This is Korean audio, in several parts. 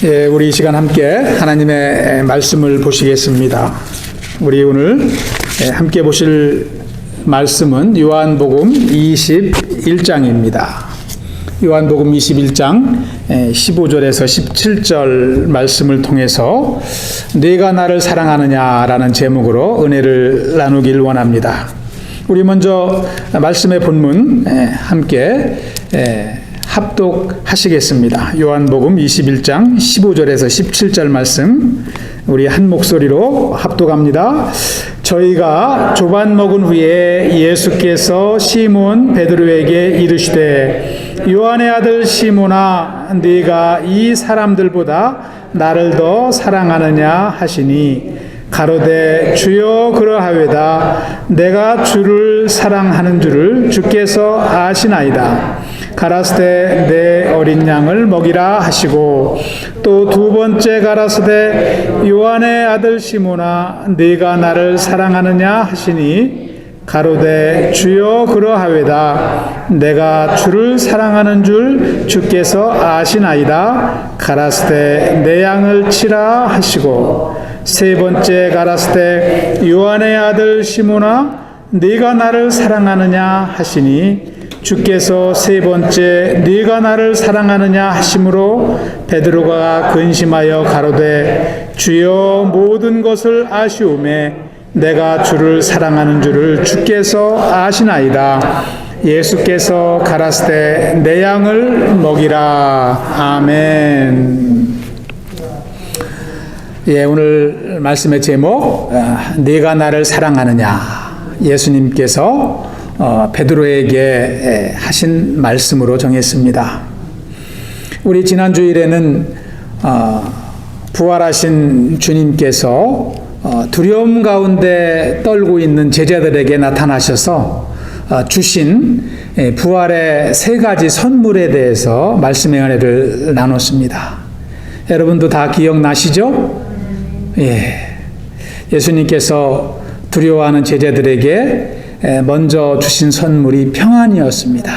예, 우리 이 시간 함께 하나님의 말씀을 보시겠습니다. 우리 오늘 함께 보실 말씀은 요한복음 21장입니다. 요한복음 21장 15절에서 17절 말씀을 통해서 네가 나를 사랑하느냐라는 제목으로 은혜를 나누길 원합니다. 우리 먼저 말씀의 본문 함께 합독하시겠습니다. 요한복음 21장 15절에서 17절 말씀 우리 한 목소리로 합독합니다. 저희가 조반 먹은 후에 예수께서 시몬 베드로에게 이르시되 요한의 아들 시몬아 네가 이 사람들보다 나를 더 사랑하느냐 하시니 가로되 주여 그러하외다. 내가 주를 사랑하는 줄을 주께서 아시나이다. 가라사대 내 어린 양을 먹이라 하시고 또 두 번째 가라사대 요한의 아들 시몬아 네가 나를 사랑하느냐 하시니 가로되 주여 그러하외다. 내가 주를 사랑하는 줄 주께서 아시나이다. 가라사대 내 양을 치라 하시고 세 번째 가라사대 요한의 아들 시몬아 네가 나를 사랑하느냐 하시니 주께서 세 번째 네가 나를 사랑하느냐 하심으로 베드로가 근심하여 가로되 주여 모든 것을 아시오매 내가 주를 사랑하는 줄을 주께서 아시나이다. 예수께서 가라사대 내 양을 먹이라. 아멘. 예, 오늘 말씀의 제목 네가 나를 사랑하느냐. 예수님께서 베드로에게 하신 말씀으로 정했습니다. 우리 지난 주일에는 부활하신 주님께서 두려움 가운데 떨고 있는 제자들에게 나타나셔서 주신 부활의 세 가지 선물에 대해서 말씀의 은혜를 나눴습니다. 여러분도 다 기억나시죠? 예. 예수님께서 두려워하는 제자들에게 먼저 주신 선물이 평안이었습니다.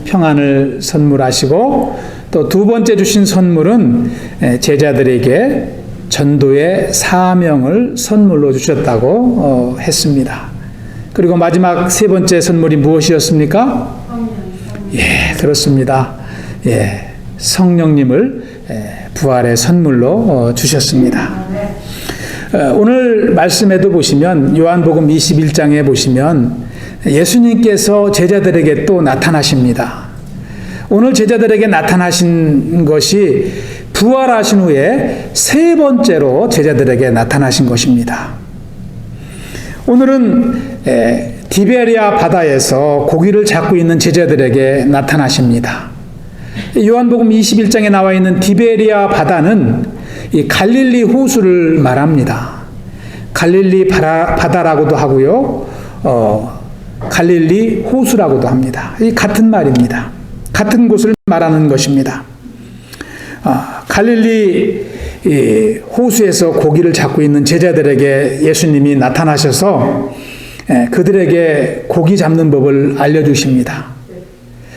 평안을 선물하시고 또 두 번째 주신 선물은 제자들에게 전도의 사명을 선물로 주셨다고 했습니다. 그리고 마지막 세 번째 선물이 무엇이었습니까? 예, 그렇습니다. 예, 성령님을 부활의 선물로 주셨습니다. 오늘 말씀에도 보시면 요한복음 21장에 보시면 예수님께서 제자들에게 또 나타나십니다. 오늘 제자들에게 나타나신 것이 부활하신 후에 세 번째로 제자들에게 나타나신 것입니다. 오늘은 디베리아 바다에서 고기를 잡고 있는 제자들에게 나타나십니다. 요한복음 21장에 나와 있는 디베리아 바다는 이 갈릴리 호수를 말합니다. 갈릴리 바다라고도 하고요, 갈릴리 호수라고도 합니다. 이 같은 말입니다. 같은 곳을 말하는 것입니다. 갈릴리 호수에서 고기를 잡고 있는 제자들에게 예수님이 나타나셔서 그들에게 고기 잡는 법을 알려주십니다.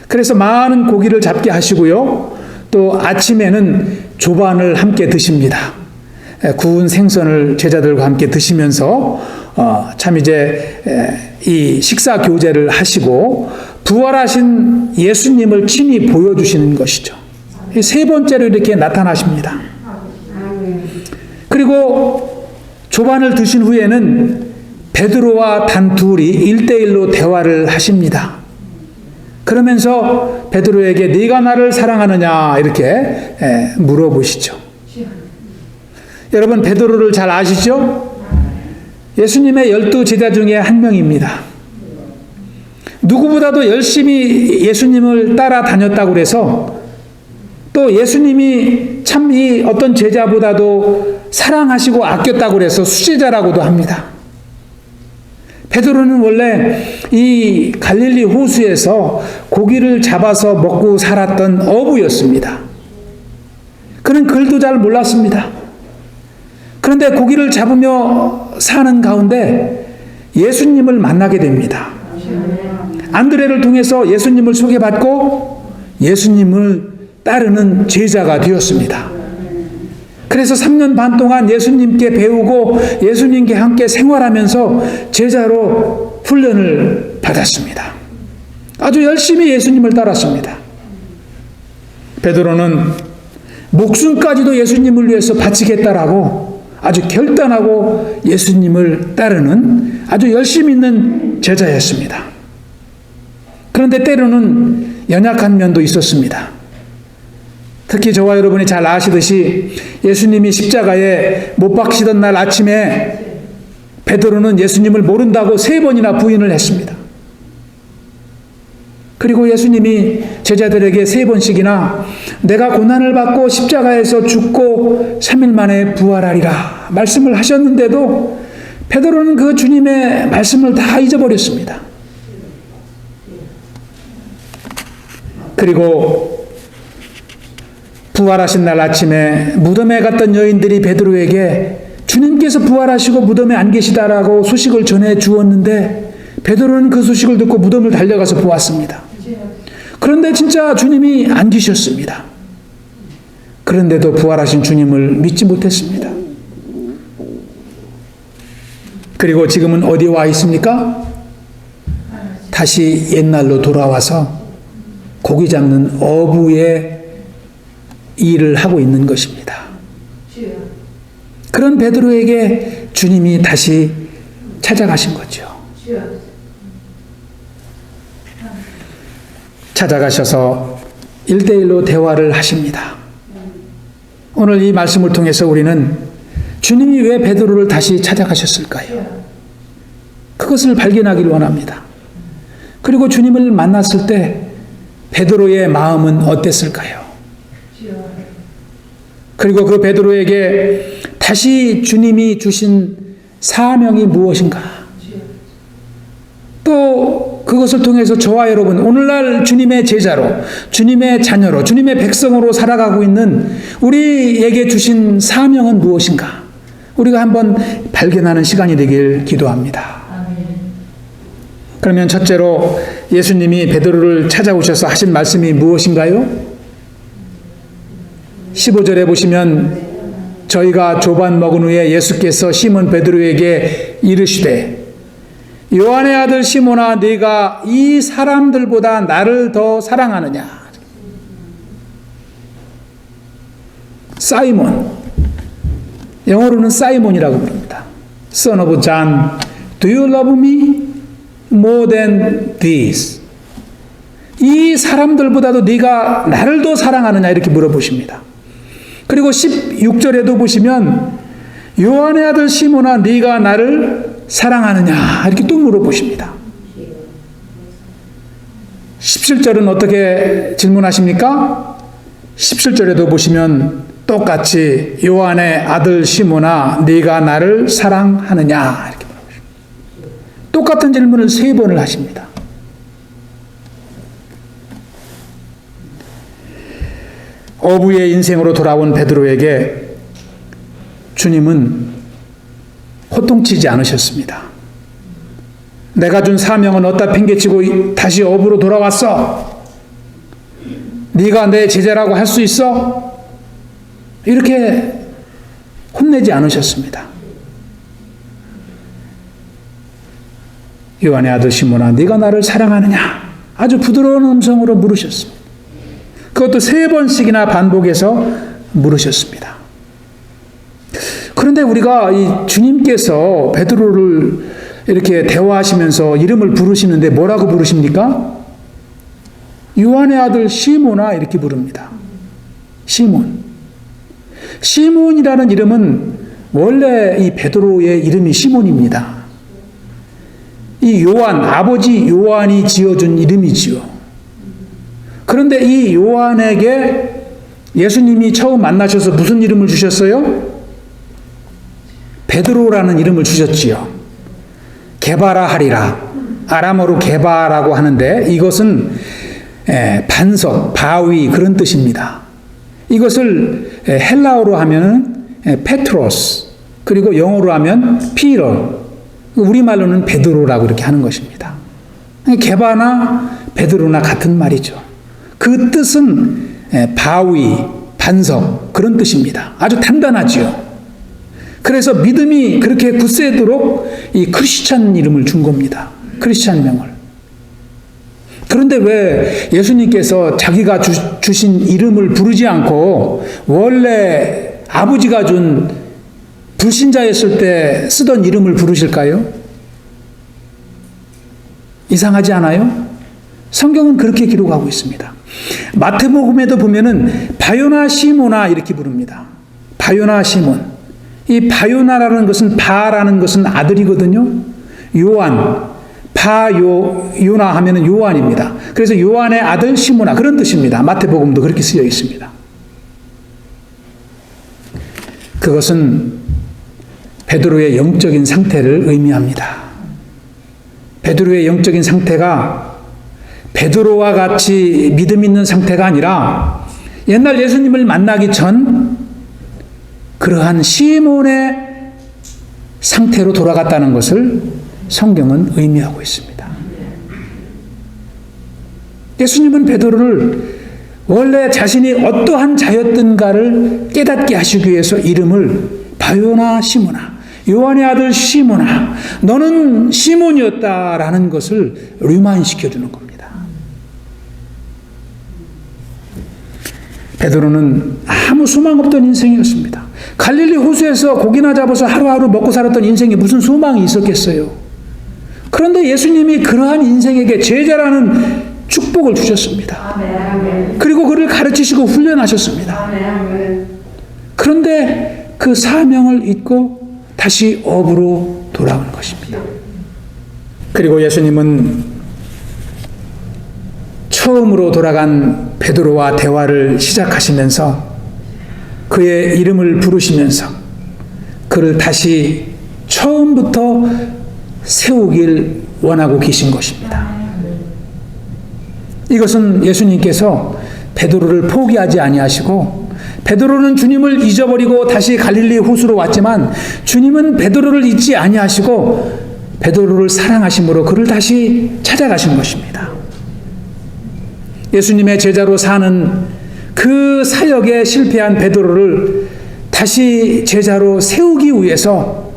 그래서 많은 고기를 잡게 하시고요, 또 아침에는 조반을 함께 드십니다. 구운 생선을 제자들과 함께 드시면서 참 이제 이 식사 교제를 하시고 부활하신 예수님을 친히 보여주시는 것이죠. 세 번째로 이렇게 나타나십니다. 그리고 조반을 드신 후에는 베드로와 단 둘이 1대1로 대화를 하십니다. 그러면서 베드로에게 네가 나를 사랑하느냐 이렇게 물어보시죠. 여러분 베드로를 잘 아시죠? 예수님의 12제자 중에 한 명입니다. 누구보다도 열심히 예수님을 따라다녔다고 그래서 또 예수님이 참 이 어떤 제자보다도 사랑하시고 아꼈다고 그래서 수제자라고도 합니다. 베드로는 원래 이 갈릴리 호수에서 고기를 잡아서 먹고 살았던 어부였습니다. 그는 글도 잘 몰랐습니다. 그런데 고기를 잡으며 사는 가운데 예수님을 만나게 됩니다. 안드레를 통해서 예수님을 소개받고 예수님을 따르는 제자가 되었습니다. 그래서 3년 반 동안 예수님께 배우고 예수님께 함께 생활하면서 제자로 훈련을 받았습니다. 아주 열심히 예수님을 따랐습니다. 베드로는 목숨까지도 예수님을 위해서 바치겠다라고 아주 결단하고 예수님을 따르는 아주 열심 있는 제자였습니다. 그런데 때로는 연약한 면도 있었습니다. 특히 저와 여러분이 잘 아시듯이 예수님이 십자가에 못 박히던 날 아침에 베드로는 예수님을 모른다고 3번이나 부인을 했습니다. 그리고 예수님이 제자들에게 3번씩이나 내가 고난을 받고 십자가에서 죽고 3일 만에 부활하리라 말씀을 하셨는데도 베드로는 그 주님의 말씀을 다 잊어버렸습니다. 그리고 부활하신 날 아침에 무덤에 갔던 여인들이 베드로에게 주님께서 부활하시고 무덤에 안 계시다라고 소식을 전해 주었는데 베드로는 그 소식을 듣고 무덤을 달려가서 보았습니다. 그런데 진짜 주님이 안 계셨습니다. 그런데도 부활하신 주님을 믿지 못했습니다. 그리고 지금은 어디 와 있습니까? 다시 옛날로 돌아와서 고기 잡는 어부의 일을 하고 있는 것입니다. 그런 베드로에게 주님이 다시 찾아가신 거죠. 찾아가셔서 1대1로 대화를 하십니다. 오늘 이 말씀을 통해서 우리는 주님이 왜 베드로를 다시 찾아가셨을까요? 그것을 발견하기를 원합니다. 그리고 주님을 만났을 때 베드로의 마음은 어땠을까요? 그리고 그 베드로에게 다시 주님이 주신 사명이 무엇인가? 또 그것을 통해서 저와 여러분 오늘날 주님의 제자로 주님의 자녀로 주님의 백성으로 살아가고 있는 우리에게 주신 사명은 무엇인가? 우리가 한번 발견하는 시간이 되길 기도합니다. 그러면 첫째로 예수님이 베드로를 찾아오셔서 하신 말씀이 무엇인가요? 15절에 보시면 저희가 조반 먹은 후에 예수께서 시몬 베드로에게 이르시되 요한의 아들 시몬아 네가 이 사람들보다 나를 더 사랑하느냐? 사이몬, 영어로는 사이몬이라고 부릅니다. Son of John, do you love me more than these? 이 사람들보다도 네가 나를 더 사랑하느냐 이렇게 물어보십니다. 그리고 16절에도 보시면 요한의 아들 시몬아 네가 나를 사랑하느냐 이렇게 또 물어보십니다. 17절은 어떻게 질문하십니까? 17절에도 보시면 똑같이 요한의 아들 시몬아 네가 나를 사랑하느냐 이렇게 물어보십니다. 똑같은 질문을 3번을 하십니다. 어부의 인생으로 돌아온 베드로에게 주님은 호통치지 않으셨습니다. 내가 준 사명은 어디다 팽개치고 다시 어부로 돌아왔어? 네가 내 제자라고 할 수 있어? 이렇게 혼내지 않으셨습니다. 요한의 아들 시몬아 네가 나를 사랑하느냐? 아주 부드러운 음성으로 물으셨습니다. 그것도 3번씩이나 반복해서 물으셨습니다. 그런데 우리가 이 주님께서 베드로를 이렇게 대화하시면서 이름을 부르시는데 뭐라고 부르십니까? 요한의 아들 시몬아 이렇게 부릅니다. 시몬. 시몬이라는 이름은 원래 이 베드로의 이름이 시몬입니다. 이 요한, 아버지 요한이 지어준 이름이지요. 그런데 이 요한에게 예수님이 처음 만나셔서 무슨 이름을 주셨어요? 베드로라는 이름을 주셨지요. 게바라 하리라. 아람어로 게바라고 하는데 이것은 반석, 바위 그런 뜻입니다. 이것을 헬라어로 하면 페트로스 그리고 영어로 하면 피터 우리말로는 베드로라고 이렇게 하는 것입니다. 게바나 베드로나 같은 말이죠. 그 뜻은 바위 반석, 그런 뜻입니다. 아주 단단하지요. 그래서 믿음이 그렇게 굳세도록 이 크리스찬 이름을 준 겁니다. 크리스찬 명을. 그런데 왜 예수님께서 자기가 주신 이름을 부르지 않고 원래 아버지가 준 불신자였을 때 쓰던 이름을 부르실까요? 이상하지 않아요? 성경은 그렇게 기록하고 있습니다. 마태복음에도 보면은 바요나 시모나 이렇게 부릅니다. 바요나 시몬. 이 바요나라는 것은 바라는 것은 아들이거든요. 요한. 요나 하면은 요한입니다. 그래서 요한의 아들 시모나 그런 뜻입니다. 마태복음도 그렇게 쓰여 있습니다. 그것은 베드로의 영적인 상태를 의미합니다. 베드로의 영적인 상태가 베드로와 같이 믿음 있는 상태가 아니라 옛날 예수님을 만나기 전 그러한 시몬의 상태로 돌아갔다는 것을 성경은 의미하고 있습니다. 예수님은 베드로를 원래 자신이 어떠한 자였던가를 깨닫게 하시기 위해서 이름을 바요나 시모나, 요한의 아들 시모나, 너는 시몬이었다라는 것을 리마인시켜주는 겁니다. 베드로는 아무 소망 없던 인생이었습니다. 갈릴리 호수에서 고기나 잡아서 하루하루 먹고 살았던 인생에 무슨 소망이 있었겠어요? 그런데 예수님이 그러한 인생에게 제자라는 축복을 주셨습니다. 그리고 그를 가르치시고 훈련하셨습니다. 그런데 그 사명을 잊고 다시 업으로 돌아오는 것입니다. 그리고 예수님은 처음으로 돌아간 베드로와 대화를 시작하시면서 그의 이름을 부르시면서 그를 다시 처음부터 세우길 원하고 계신 것입니다. 이것은 예수님께서 베드로를 포기하지 아니하시고 베드로는 주님을 잊어버리고 다시 갈릴리 호수로 왔지만 주님은 베드로를 잊지 아니하시고 베드로를 사랑하심으로 그를 다시 찾아가신 것입니다. 예수님의 제자로 사는 그 사역에 실패한 베드로를 다시 제자로 세우기 위해서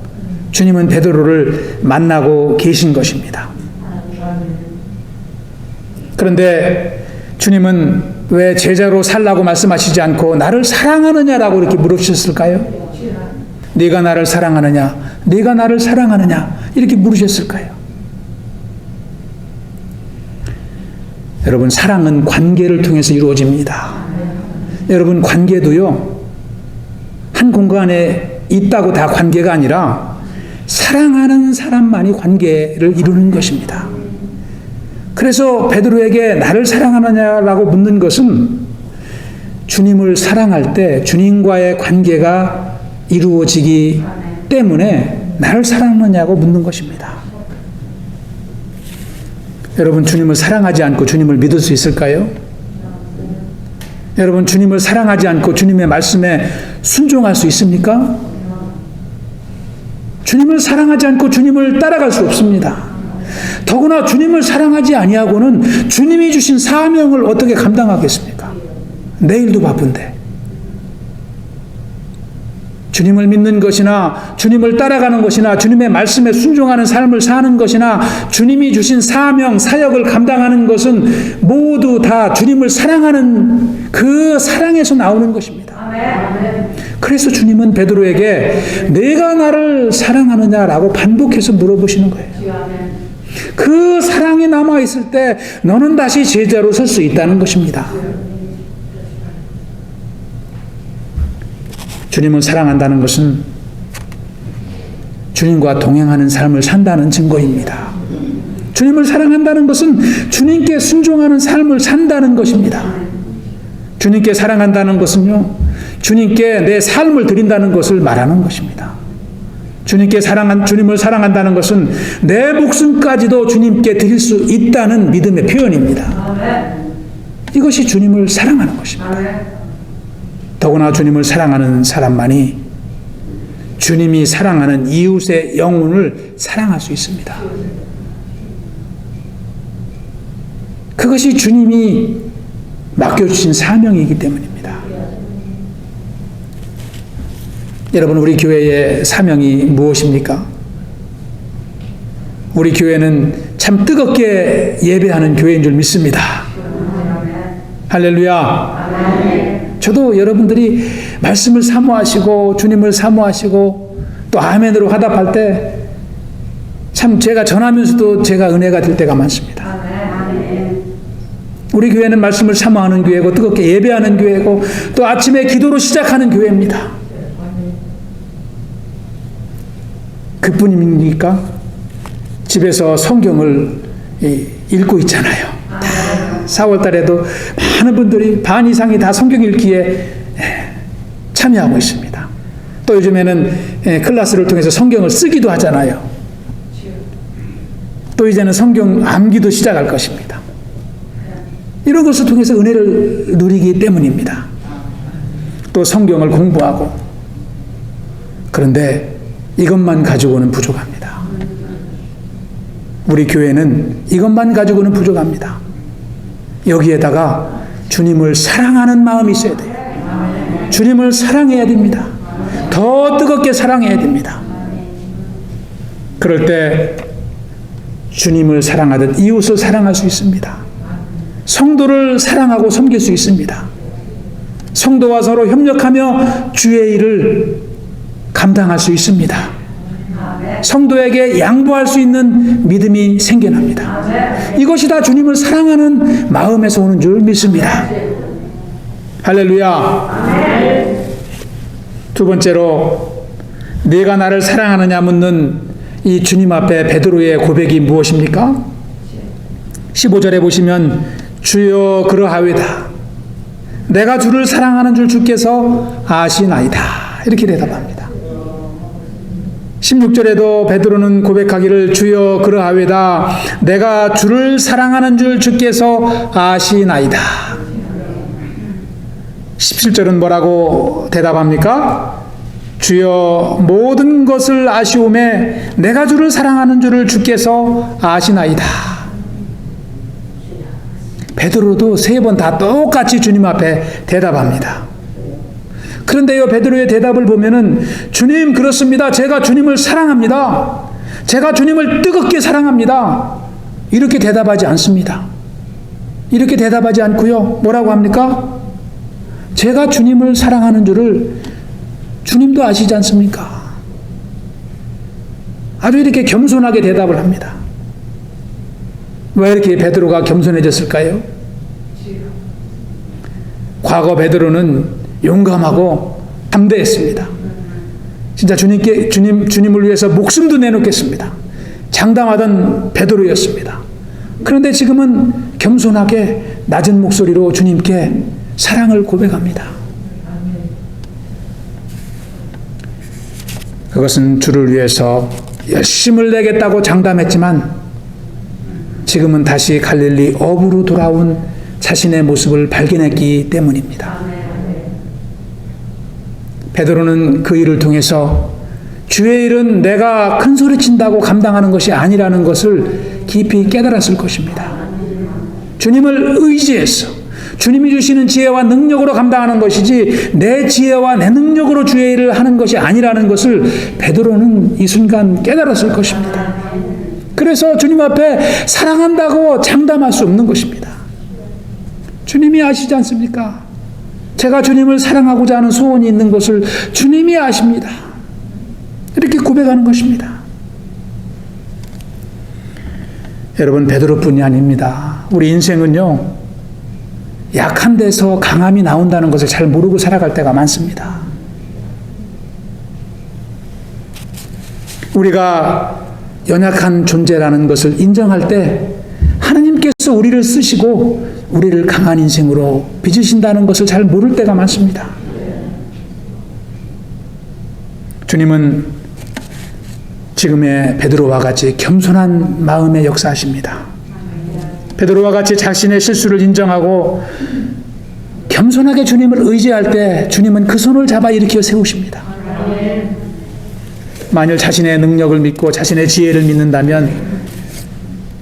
주님은 베드로를 만나고 계신 것입니다. 그런데 주님은 왜 제자로 살라고 말씀하시지 않고 나를 사랑하느냐라고 이렇게 물으셨을까요? 네가 나를 사랑하느냐? 네가 나를 사랑하느냐? 이렇게 물으셨을까요? 여러분, 사랑은 관계를 통해서 이루어집니다. 여러분, 관계도요, 한 공간에 있다고 다 관계가 아니라 사랑하는 사람만이 관계를 이루는 것입니다. 그래서 베드로에게 나를 사랑하느냐라고 묻는 것은 주님을 사랑할 때 주님과의 관계가 이루어지기 때문에 나를 사랑하느냐고 묻는 것입니다. 여러분, 주님을 사랑하지 않고 주님을 믿을 수 있을까요? 여러분, 주님을 사랑하지 않고 주님의 말씀에 순종할 수 있습니까? 주님을 사랑하지 않고 주님을 따라갈 수 없습니다. 더구나 주님을 사랑하지 아니하고는 주님이 주신 사명을 어떻게 감당하겠습니까? 내일도 바쁜데. 주님을 믿는 것이나 주님을 따라가는 것이나 주님의 말씀에 순종하는 삶을 사는 것이나 주님이 주신 사명, 사역을 감당하는 것은 모두 다 주님을 사랑하는 그 사랑에서 나오는 것입니다. 그래서 주님은 베드로에게 내가 나를 사랑하느냐라고 반복해서 물어보시는 거예요. 그 사랑이 남아있을 때 너는 다시 제자로 설 수 있다는 것입니다. 주님을 사랑한다는 것은 주님과 동행하는 삶을 산다는 증거입니다. 주님을 사랑한다는 것은 주님께 순종하는 삶을 산다는 것입니다. 주님께 사랑한다는 것은요, 주님께 내 삶을 드린다는 것을 말하는 것입니다. 주님을 사랑한다는 것은 내 목숨까지도 주님께 드릴 수 있다는 믿음의 표현입니다. 이것이 주님을 사랑하는 것입니다. 더구나 주님을 사랑하는 사람만이 주님이 사랑하는 이웃의 영혼을 사랑할 수 있습니다. 그것이 주님이 맡겨주신 사명이기 때문입니다. 여러분, 우리 교회의 사명이 무엇입니까? 우리 교회는 참 뜨겁게 예배하는 교회인 줄 믿습니다. 할렐루야. 저도 여러분들이 말씀을 사모하시고 주님을 사모하시고 또 아멘으로 화답할 때 참 제가 전하면서도 제가 은혜가 될 때가 많습니다. 우리 교회는 말씀을 사모하는 교회고 뜨겁게 예배하는 교회고 또 아침에 기도로 시작하는 교회입니다. 그뿐입니까? 집에서 성경을 읽고 있잖아요. 4월 달에도 많은 분들이 반 이상이 다 성경 읽기에 참여하고 있습니다. 또 요즘에는 클래스를 통해서 성경을 쓰기도 하잖아요. 또 이제는 성경 암기도 시작할 것입니다. 이런 것을 통해서 은혜를 누리기 때문입니다. 또 성경을 공부하고. 그런데 이것만 가지고는 부족합니다. 우리 교회는 이것만 가지고는 부족합니다. 여기에다가 주님을 사랑하는 마음이 있어야 돼요. 주님을 사랑해야 됩니다. 더 뜨겁게 사랑해야 됩니다. 그럴 때 주님을 사랑하듯 이웃을 사랑할 수 있습니다. 성도를 사랑하고 섬길 수 있습니다. 성도와 서로 협력하며 주의 일을 감당할 수 있습니다. 성도에게 양보할 수 있는 믿음이 생겨납니다. 이것이 다 주님을 사랑하는 마음에서 오는 줄 믿습니다. 할렐루야. 두 번째로 네가 나를 사랑하느냐 묻는 이 주님 앞에 베드로의 고백이 무엇입니까? 15절에 보시면 주여 그러하외다. 내가 주를 사랑하는 줄 주께서 아시나이다. 이렇게 대답합니다. 16절에도 베드로는 고백하기를 주여 그러하외다. 내가 주를 사랑하는 줄 주께서 아시나이다. 17절은 뭐라고 대답합니까? 주여 모든 것을 아시오매 내가 주를 사랑하는 줄을 주께서 아시나이다. 베드로도 3번 다 똑같이 주님 앞에 대답합니다. 그런데요, 베드로의 대답을 보면은 주님 그렇습니다. 제가 주님을 사랑합니다. 제가 주님을 뜨겁게 사랑합니다. 이렇게 대답하지 않습니다. 이렇게 대답하지 않고요. 뭐라고 합니까? 제가 주님을 사랑하는 줄을 주님도 아시지 않습니까? 아주 이렇게 겸손하게 대답을 합니다. 왜 이렇게 베드로가 겸손해졌을까요? 과거 베드로는 용감하고 담대했습니다. 진짜 주님을 위해서 목숨도 내놓겠습니다. 장담하던 베드로였습니다. 그런데 지금은 겸손하게 낮은 목소리로 주님께 사랑을 고백합니다. 그것은 주를 위해서 열심을 내겠다고 장담했지만 지금은 다시 갈릴리 어부로 돌아온 자신의 모습을 발견했기 때문입니다. 베드로는 그 일을 통해서 주의 일은 내가 큰 소리 친다고 감당하는 것이 아니라는 것을 깊이 깨달았을 것입니다. 주님을 의지해서 주님이 주시는 지혜와 능력으로 감당하는 것이지 내 지혜와 내 능력으로 주의 일을 하는 것이 아니라는 것을 베드로는 이 순간 깨달았을 것입니다. 그래서 주님 앞에 사랑한다고 장담할 수 없는 것입니다. 주님이 아시지 않습니까? 제가 주님을 사랑하고자 하는 소원이 있는 것을 주님이 아십니다. 이렇게 고백하는 것입니다. 여러분, 베드로뿐이 아닙니다. 우리 인생은요, 약한 데서 강함이 나온다는 것을 잘 모르고 살아갈 때가 많습니다. 우리가 연약한 존재라는 것을 인정할 때 하나님께서 우리를 쓰시고 우리를 강한 인생으로 빚으신다는 것을 잘 모를 때가 많습니다. 주님은 지금의 베드로와 같이 겸손한 마음에 역사하십니다. 베드로와 같이 자신의 실수를 인정하고 겸손하게 주님을 의지할 때 주님은 그 손을 잡아 일으켜 세우십니다. 만일 자신의 능력을 믿고 자신의 지혜를 믿는다면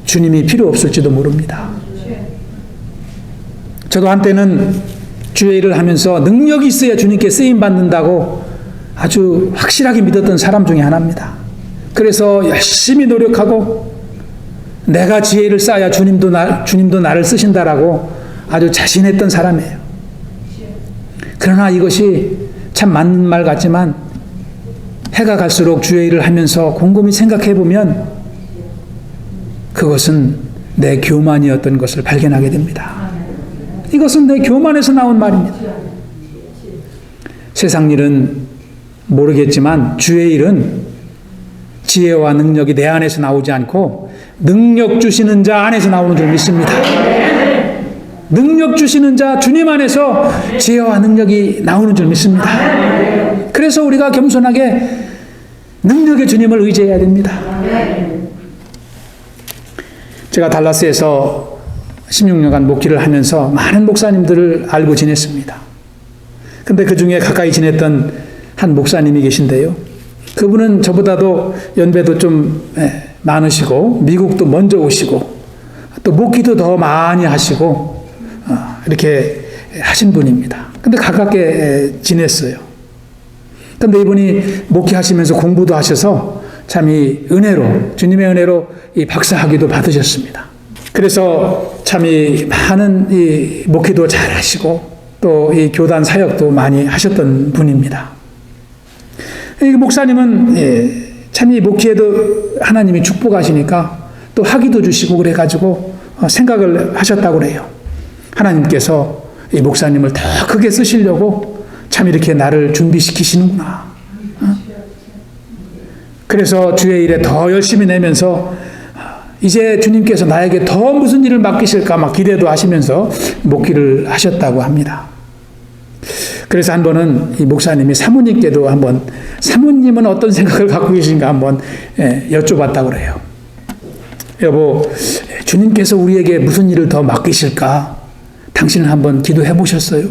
주님이 필요 없을지도 모릅니다. 저도 한때는 주의 일을 하면서 능력이 있어야 주님께 쓰임받는다고 아주 확실하게 믿었던 사람 중에 하나입니다. 그래서 열심히 노력하고 내가 지혜를 쌓아야 주님도 나를 쓰신다라고 아주 자신했던 사람이에요. 그러나 이것이 참 맞는 말 같지만 해가 갈수록 주의 일을 하면서 곰곰이 생각해 보면 그것은 내 교만이었던 것을 발견하게 됩니다. 이것은 내 교만에서 나온 말입니다. 세상 일은 모르겠지만 주의 일은 지혜와 능력이 내 안에서 나오지 않고 능력 주시는 자 안에서 나오는 줄 믿습니다. 능력 주시는 자 주님 안에서 지혜와 능력이 나오는 줄 믿습니다. 그래서 우리가 겸손하게 능력의 주님을 의지해야 됩니다. 제가 달라스에서 16년간 목회를 하면서 많은 목사님들을 알고 지냈습니다. 근데 그 중에 가까이 지냈던 한 목사님이 계신데요. 그분은 저보다도 연배도 좀 많으시고 미국도 먼저 오시고 또 목기도 더 많이 하시고 이렇게 하신 분입니다. 근데 가깝게 지냈어요. 근데 이분이 목회하시면서 공부도 하셔서 참 이 은혜로 주님의 은혜로 이 박사학위도 받으셨습니다. 그래서 참 이 많은 이 목회도 잘 하시고 또 이 교단 사역도 많이 하셨던 분입니다. 이 목사님은 참 이 목회에도 하나님이 축복하시니까 또 학위도 주시고 그래가지고 생각을 하셨다고 그래요. 하나님께서 이 목사님을 더 크게 쓰시려고 참 이렇게 나를 준비시키시는구나. 그래서 주의 일에 더 열심히 내면서 이제 주님께서 나에게 더 무슨 일을 맡기실까 막 기대도 하시면서 목기를 하셨다고 합니다. 그래서 한 번은 이 목사님이 사모님께도 한번 사모님은 어떤 생각을 갖고 계신가 한번 여쭤봤다고 그래요. 여보, 주님께서 우리에게 무슨 일을 더 맡기실까? 당신은 한번 기도해 보셨어요?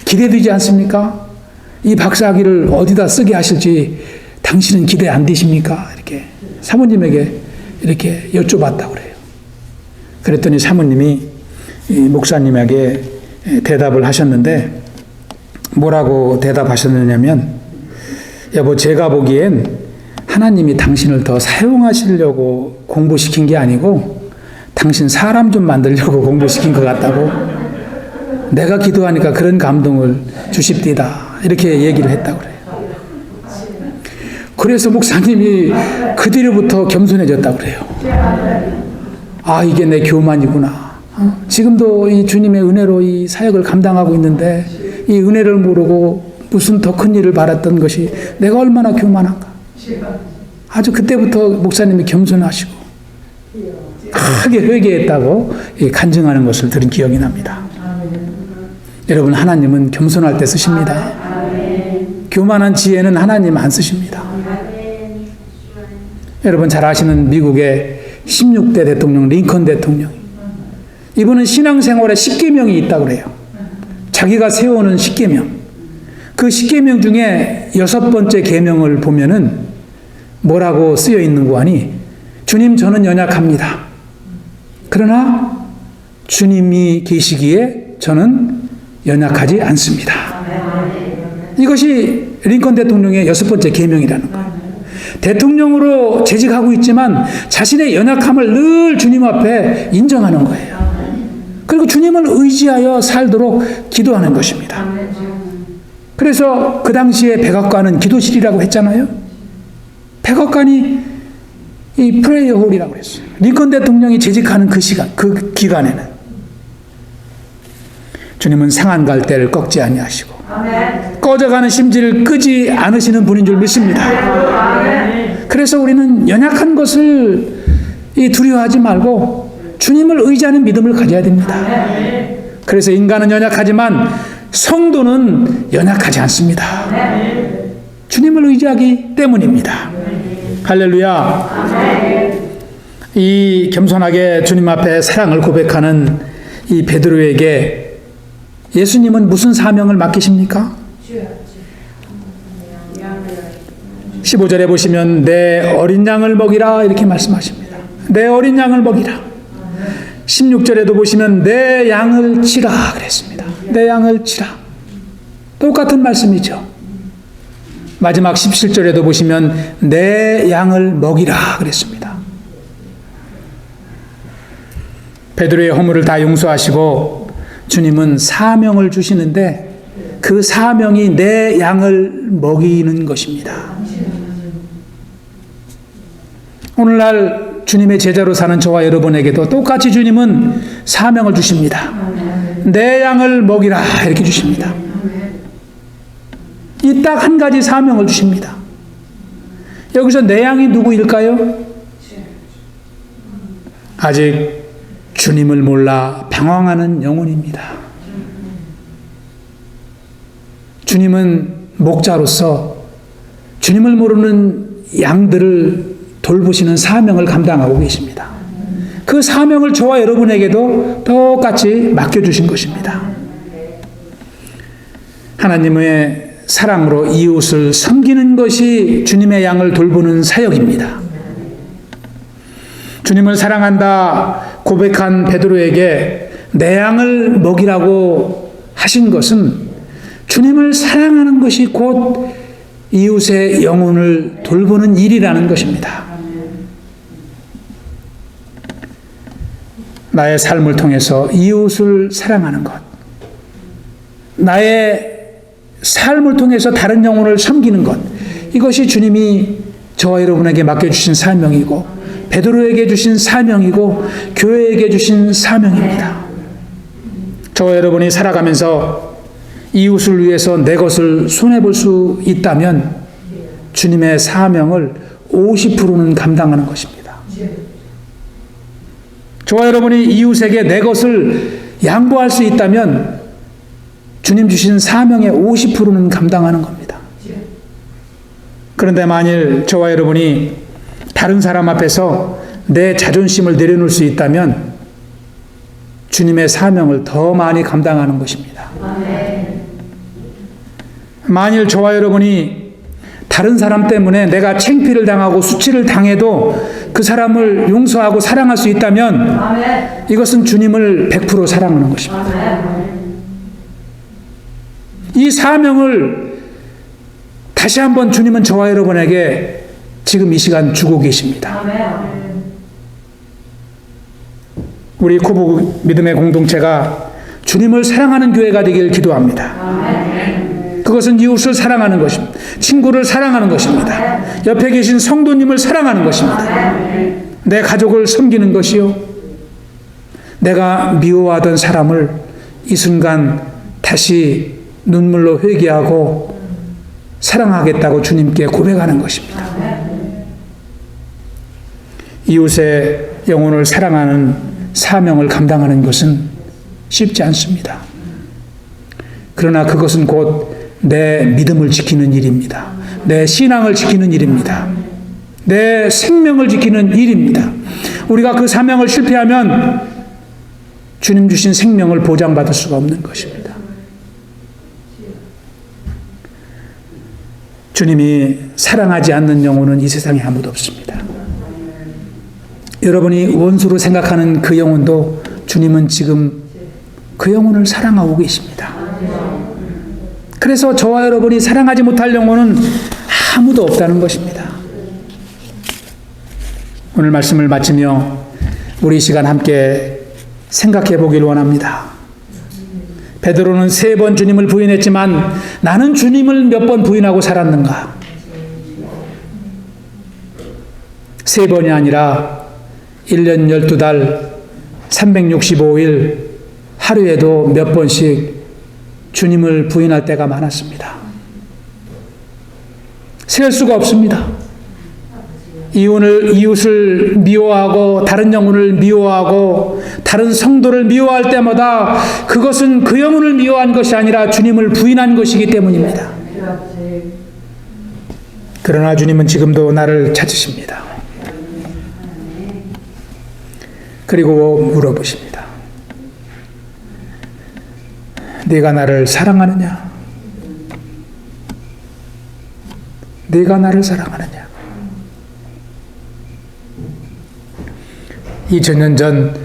기대되지 않습니까? 이 박사학위를 어디다 쓰게 하실지 당신은 기대 안 되십니까? 이렇게 사모님에게 이렇게 여쭤봤다고 그래요. 그랬더니 사모님이 이 목사님에게 대답을 하셨는데 뭐라고 대답하셨느냐면 여보, 제가 보기엔 하나님이 당신을 더 사용하시려고 공부시킨 게 아니고 당신 사람 좀 만들려고 공부시킨 것 같다고 내가 기도하니까 그런 감동을 주십디다 이렇게 얘기를 했다고 그래요. 그래서 목사님이 그 뒤로부터 겸손해졌다고 그래요. 아, 이게 내 교만이구나. 지금도 이 주님의 은혜로 이 사역을 감당하고 있는데 이 은혜를 모르고 무슨 더 큰 일을 바랐던 것이 내가 얼마나 교만한가. 아주 그때부터 목사님이 겸손하시고 크게 회개했다고 간증하는 것을 들은 기억이 납니다. 여러분, 하나님은 겸손할 때 쓰십니다. 교만한 지혜는 하나님 안 쓰십니다. 여러분 잘 아시는 미국의 16대 대통령 링컨 대통령, 이분은 신앙생활에 10계명이 있다고 그래요. 자기가 세워놓은 10계명, 그 10계명 중에 6번째 계명을 보면은 뭐라고 쓰여 있는 거 아니? 주님, 저는 연약합니다. 그러나 주님이 계시기에 저는 연약하지 않습니다. 이것이 링컨 대통령의 6번째 계명이라는 거예요. 대통령으로 재직하고 있지만 자신의 연약함을 늘 주님 앞에 인정하는 거예요. 그리고 주님을 의지하여 살도록 기도하는 것입니다. 그래서 그 당시에 백악관은 기도실이라고 했잖아요. 백악관이 이 프레이어 홀이라고 그랬어요. 링컨 대통령이 재직하는 그 시간, 그 기간에는 주님은 상한 갈대를 꺾지 아니하시고 꺼져가는 심지를 끄지 않으시는 분인 줄 믿습니다. 그래서 우리는 연약한 것을 두려워하지 말고 주님을 의지하는 믿음을 가져야 됩니다. 그래서 인간은 연약하지만 성도는 연약하지 않습니다. 주님을 의지하기 때문입니다. 할렐루야. 이 겸손하게 주님 앞에 사랑을 고백하는 이 베드로에게 예수님은 무슨 사명을 맡기십니까? 15절에 보시면 내 어린 양을 먹이라 이렇게 말씀하십니다. 내 어린 양을 먹이라. 16절에도 보시면 내 양을 치라 그랬습니다. 내 양을 치라. 똑같은 말씀이죠. 마지막 17절에도 보시면 내 양을 먹이라 그랬습니다. 베드로의 허물을 다 용서하시고 주님은 사명을 주시는데 그 사명이 내 양을 먹이는 것입니다. 오늘날 주님의 제자로 사는 저와 여러분에게도 똑같이 주님은 사명을 주십니다. 내 양을 먹이라 이렇게 주십니다. 이 딱 한 가지 사명을 주십니다. 여기서 내 양이 누구일까요? 아직 주님을 몰라 방황하는 영혼입니다. 주님은 목자로서 주님을 모르는 양들을 돌보시는 사명을 감당하고 계십니다. 그 사명을 저와 여러분에게도 똑같이 맡겨주신 것입니다. 하나님의 사랑으로 이웃을 섬기는 것이 주님의 양을 돌보는 사역입니다. 주님을 사랑한다 고백한 베드로에게 내 양을 먹이라고 하신 것은 주님을 사랑하는 것이 곧 이웃의 영혼을 돌보는 일이라는 것입니다. 나의 삶을 통해서 이웃을 사랑하는 것, 나의 삶을 통해서 다른 영혼을 섬기는 것, 이것이 주님이 저와 여러분에게 맡겨주신 사명이고 베드로에게 주신 사명이고 교회에게 주신 사명입니다. 저와 여러분이 살아가면서 이웃을 위해서 내 것을 손해볼 수 있다면 주님의 사명을 50%는 감당하는 것입니다. 저와 여러분이 이웃에게 내 것을 양보할 수 있다면 주님 주신 사명의 50%는 감당하는 겁니다. 그런데 만일 저와 여러분이 다른 사람 앞에서 내 자존심을 내려놓을 수 있다면 주님의 사명을 더 많이 감당하는 것입니다. 만일 저와 여러분이 다른 사람 때문에 내가 창피를 당하고 수치를 당해도 그 사람을 용서하고 사랑할 수 있다면 이것은 주님을 100% 사랑하는 것입니다. 이 사명을 다시 한번 주님은 저와 여러분에게 지금 이 시간 주고 계십니다. 우리 코브 믿음의 공동체가 주님을 사랑하는 교회가 되길 기도합니다. 그것은 이웃을 사랑하는 것입니다. 친구를 사랑하는 것입니다. 옆에 계신 성도님을 사랑하는 것입니다. 내 가족을 섬기는 것이요. 내가 미워하던 사람을 이 순간 다시 눈물로 회개하고 사랑하겠다고 주님께 고백하는 것입니다. 이웃의 영혼을 사랑하는 사명을 감당하는 것은 쉽지 않습니다. 그러나 그것은 곧 내 믿음을 지키는 일입니다. 내 신앙을 지키는 일입니다. 내 생명을 지키는 일입니다. 우리가 그 사명을 실패하면 주님 주신 생명을 보장받을 수가 없는 것입니다. 주님이 사랑하지 않는 영혼은 이 세상에 아무도 없습니다. 여러분이 원수로 생각하는 그 영혼도 주님은 지금 그 영혼을 사랑하고 계십니다. 그래서 저와 여러분이 사랑하지 못할 영혼은 아무도 없다는 것입니다. 오늘 말씀을 마치며 우리 이 시간 함께 생각해 보길 원합니다. 베드로는 3번 주님을 부인했지만 나는 주님을 몇 번 부인하고 살았는가? 3번이 아니라 1년 12달 365일 하루에도 몇 번씩 주님을 부인할 때가 많았습니다. 셀 수가 없습니다. 이웃을 미워하고 다른 영혼을 미워하고 다른 성도를 미워할 때마다 그것은 그 영혼을 미워한 것이 아니라 주님을 부인한 것이기 때문입니다. 그러나 주님은 지금도 나를 찾으십니다. 그리고 물어보십니다. 네가 나를 사랑하느냐? 네가 나를 사랑하느냐? 2000년 전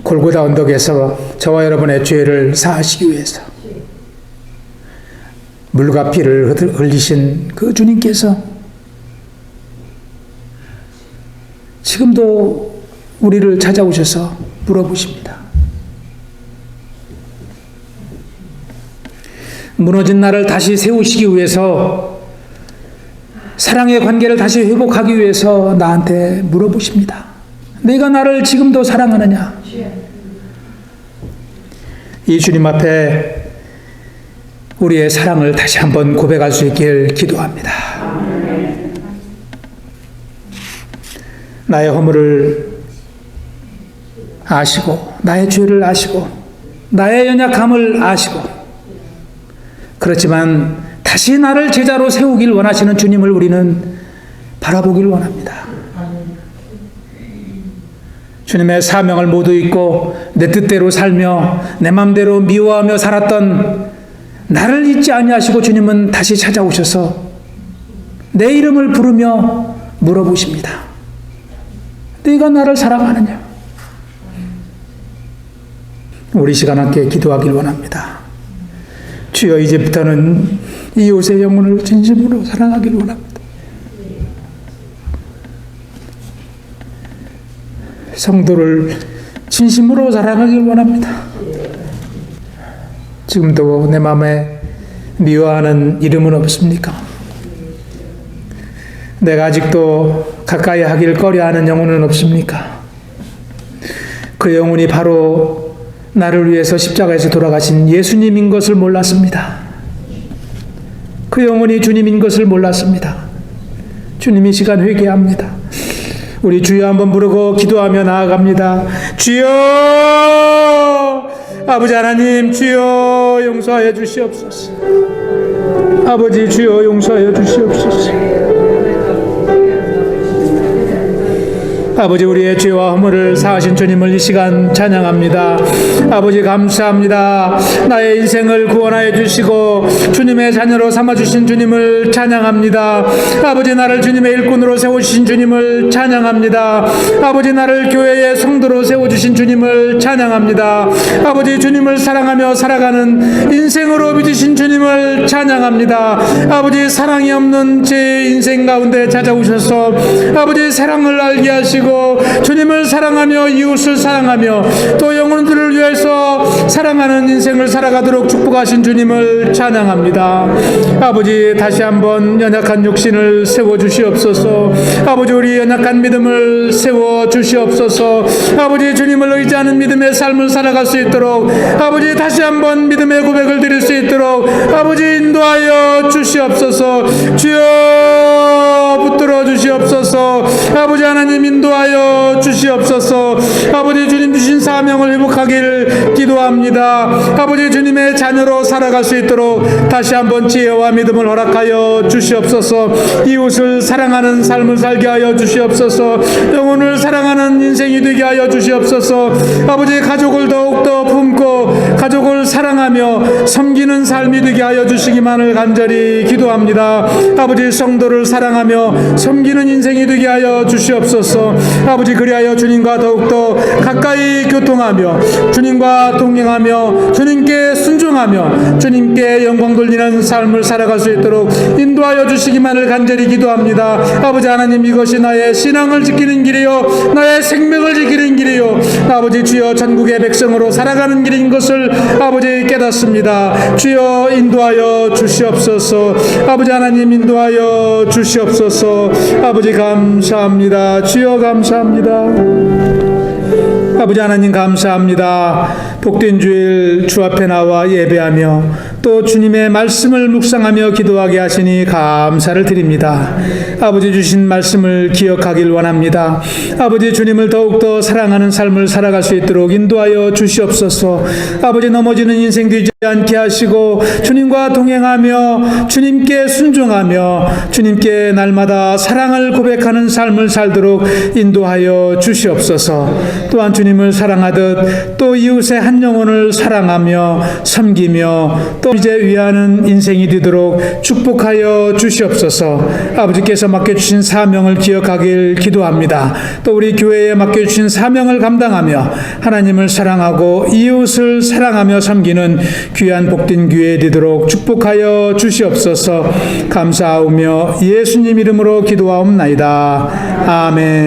골고다 언덕에서 저와 여러분의 죄를 사하시기 위해서 물과 피를 흘리신 그 주님께서 지금도 우리를 찾아오셔서 물어보십니다. 무너진 나를 다시 세우시기 위해서, 사랑의 관계를 다시 회복하기 위해서 나한테 물어보십니다. 내가 나를 지금도 사랑하느냐? 이 주님 앞에 우리의 사랑을 다시 한번 고백할 수 있길 기도합니다. 나의 허물을 아시고, 나의 죄를 아시고, 나의 연약함을 아시고, 그렇지만 다시 나를 제자로 세우길 원하시는 주님을 우리는 바라보길 원합니다. 주님의 사명을 모두 잊고 내 뜻대로 살며 내 마음대로 미워하며 살았던 나를 잊지 아니하시고 주님은 다시 찾아오셔서 내 이름을 부르며 물어보십니다. 네가 나를 사랑하느냐? 우리 시간 함께 기도하길 원합니다. 주여, 이제부터는 이웃의 영혼을 진심으로 사랑하길 원합니다. 성도를 진심으로 사랑하길 원합니다. 지금도 내 마음에 미워하는 이름은 없습니까? 내가 아직도 가까이 하길 꺼려하는 영혼은 없습니까? 그 영혼이 바로 나를 위해서 십자가에서 돌아가신 예수님인 것을 몰랐습니다. 그 영혼이 주님인 것을 몰랐습니다. 주님, 이 시간 회개합니다. 우리 주여 한번 부르고 기도하며 나아갑니다. 주여! 아버지 하나님, 주여 용서하여 주시옵소서. 아버지, 주여 용서하여 주시옵소서. 아버지, 우리의 죄와 허물을 사하신 주님을 이 시간 찬양합니다. 아버지, 감사합니다. 나의 인생을 구원하여 주시고 주님의 자녀로 삼아주신 주님을 찬양합니다. 아버지, 나를 주님의 일꾼으로 세우신 주님을 찬양합니다. 아버지, 나를 교회의 성도로 세워주신 주님을 찬양합니다. 아버지, 주님을 사랑하며 살아가는 인생으로 빚으신 주님을 찬양합니다. 아버지, 사랑이 없는 제 인생 가운데 찾아오셔서 아버지 사랑을 알게 하시고 주님을 사랑하며 이웃을 사랑하며 또 영혼들을 위해서 사랑하는 인생을 살아가도록 축복하신 주님을 찬양합니다. 아버지, 다시 한번 연약한 육신을 세워주시옵소서. 아버지, 우리 연약한 믿음을 세워주시옵소서. 아버지, 주님을 의지하는 믿음의 삶을 살아갈 수 있도록 아버지 다시 한번 믿음의 고백을 드릴 수 있도록 아버지 인도하여 주시옵소서. 주여 붙들어 주시옵소서. 아버지 하나님 인도하여 주시옵소서. 아버지, 주님 주신 사명을 회복하기를 기도합니다. 아버지, 주님의 자녀로 살아갈 수 있도록 다시 한번 지혜와 믿음을 허락하여 주시옵소서. 이웃을 사랑하는 삶을 살게 하여 주시옵소서. 영혼을 사랑하는 인생이 되게 하여 주시옵소서. 아버지, 가족을 더욱더 품고 가족을 사랑하며 섬기는 삶이 되게 하여 주시기만을 간절히 기도합니다. 아버지, 성도를 사랑하며 섬기는 인생이 되게 하여 주시옵소서. 아버지, 그리하여 주님과 더욱더 가까이 교통하며 주님과 동행하며 주님께 순종하며 주님께 영광 돌리는 삶을 살아갈 수 있도록 인도하여 주시기만을 간절히 기도합니다. 아버지 하나님, 이것이 나의 신앙을 지키는 길이요 나의 생명을 지키는 길이요 아버지, 주여 전국의 백성으로 살아가는 길인 것을 아버지 깨닫습니다. 주여 인도하여 주시옵소서. 아버지 하나님, 인도하여 주시옵소서. 아버지, 감사합니다. 주여 감사합니다. 아버지 하나님, 감사합니다. 복된 주일 주 앞에 나와 예배하며 또 주님의 말씀을 묵상하며 기도하게 하시니 감사를 드립니다. 아버지, 주신 말씀을 기억하길 원합니다. 아버지, 주님을 더욱더 사랑하는 삶을 살아갈 수 있도록 인도하여 주시옵소서. 아버지, 넘어지는 인생 되지 않게 하시고 주님과 동행하며 주님께 순종하며 주님께 날마다 사랑을 고백하는 삶을 살도록 인도하여 주시옵소서. 또한 주님을 사랑하듯 또 이웃의 한 영혼을 사랑하며 섬기며 또 이제 위하는 인생이 되도록 축복하여 주시옵소서. 아버지께서 맡겨주신 사명을 기억하길 기도합니다. 또 우리 교회에 맡겨주신 사명을 감당하며 하나님을 사랑하고 이웃을 사랑하며 섬기는 귀한 복된 교회 되도록 축복하여 주시옵소서. 감사하오며 예수님 이름으로 기도하옵나이다. 아멘.